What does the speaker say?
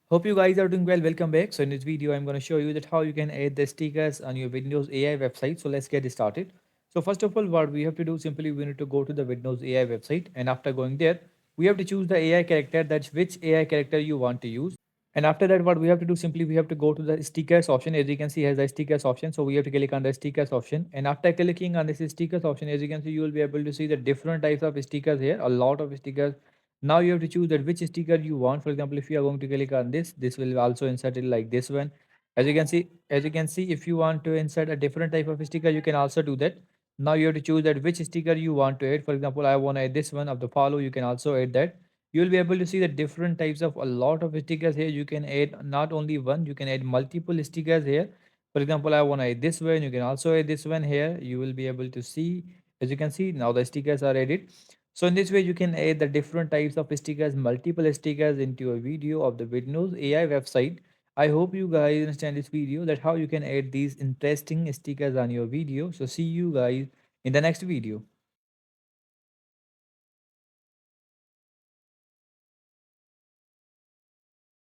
Hope you guys are doing well. Welcome back. So in this video, I'm going to show you that how you can add the stickers on your Windows AI website. So let's get started. So first of all, what we have to do simply we need to go to the Windows AI website, and after going there, we have to choose the AI character. That's which AI character you want to use. And after that, what we have to do simply we have to go to the stickers option. As you can see, has the stickers option. So we have to click on the stickers option. And after clicking on this stickers option, as you can see, you will be able to see the different types of stickers here. A lot of stickers. Now you have to choose that which sticker you want. For example, if you are going to click on this will also insert it like this one. As you can see, if you want to insert a different type of sticker, you can also do that. Now you have to choose that which sticker you want to add. For example, I want to add this one of the follow. You can also add that. You will be able to see the different types of a lot of stickers here. You can add not only one, you can add multiple stickers here. For example, I want to add this one. You can also add this one here. You will be able to see, as you can see, now the stickers are added. So in this way, you can add the different types of stickers, multiple stickers into a video of the Vidnoz AI website. I hope you guys understand this video that how you can add these interesting stickers on your video. So see you guys in the next video.